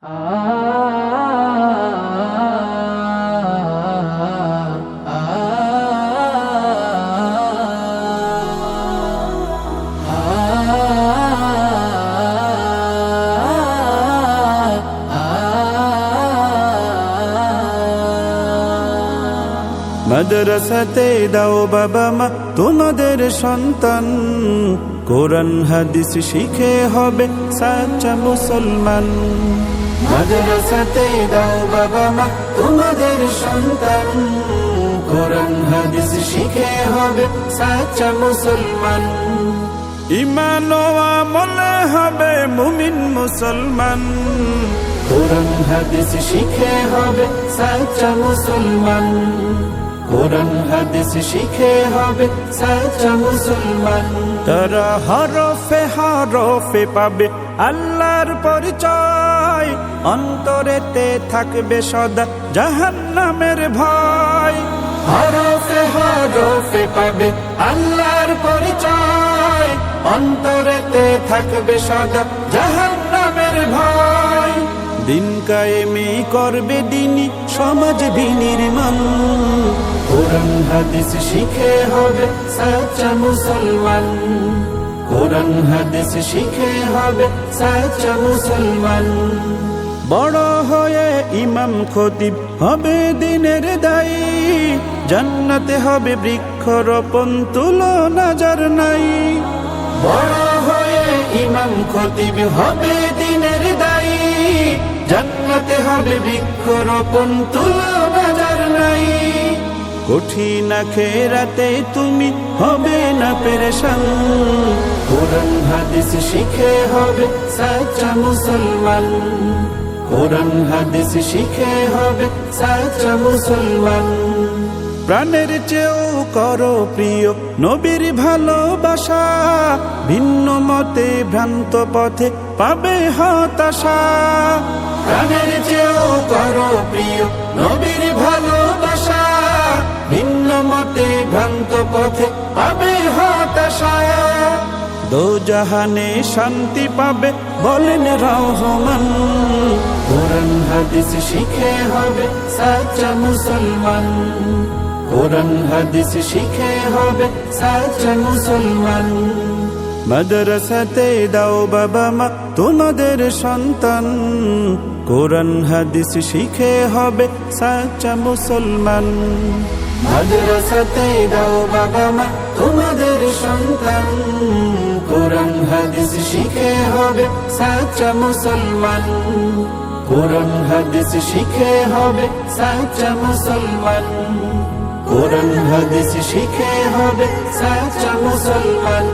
মাদ্রাসাতে দাও বাবা মা তোমাদের সন্তান, কোরআন হাদিস শিখে হবে সাচ্চা মুসলমান। মাদ্রাসাতে দাও বাবা মা তোমাদের সন্তান, কোরআন হাদিস শিখে হবে সাচ্চা মুসলমান। ঈমান ও আমলে হবে মুমিন মুসলমান, কোরআন হাদিস শিখে হবে সাচ্চা মুসলমান। কোরআন হাদিস শিখে হবে সাচ্চা মুসলমান। তারা হরফে হরফে পাবে আল্লাহর পরিচয়, অন্তরেতে থাকবে সদা জাহান্নামের ভয়। হরফে হরফে পাবে আল্লাহর পরিচয়, অন্তরেতে থাকবে সদা জাহান্নামের ভয়। দিন কায়েমে করবে দিনী সমাজ বিনির্মাণ, কোরআন হাদিস শিখে হবে সাচ্চা মুসলমান। কোরআন হাদিস শিখে হবে সাচ্চা মুসলমান। বড় হয়ে ইমাম খতিব হবে দিনের দায়ী, জান্নাতে হবে বৃক্ষরোপণ তুলনা যার নাই। বড় হয়ে ইমাম খতিব হবে দিনের দায়ী, জান্নাতে হবে বৃক্ষরোপণ তুলনা যার নাই। কঠিন আখিরাতে তুমি হবে না পেরেশান, কোরআন হাদিস শিখে হবে সাচ্চা মুসলমান। কোরআন হাদিস শিখে হবে সাচ্চা মুসলমান। প্রাণের চেয়েও করো প্রিয় নবীর ভালোবাসা, ভিন্ন মতে ভ্রান্ত পথে পাবে হতাশা। প্রাণের চেয়েও করো প্রিয় নবীর ভালোবাসা, ভিন্ন মতে ভ্রান্ত পথে পাবে হতাশা। দোজাহানে শান্তি পাবে বলেন রহমান, কোরআন হাদিস শিখে হবে সাচ্চা মুসলমান। কোরআন হাদিস শিখে হবে সাচ্চা মুসলমান। মাদ্রাসাতে দাও বাবা মা তোমাদের সন্তান, কোরআন হাদিস শিখে হবে সাচ্চা মুসলমান। মাদ্রাসাতে দাও বাবা মা তোমাদের সন্তান, কোরআন হাদিস শিখে হবে সাচ্চা মুসলমান। কোরআন হাদিস শিখে হবে সাচ্চা মুসলমান। কোরআন হাদিস শিখে হবে সাচ্চা মুসলমান।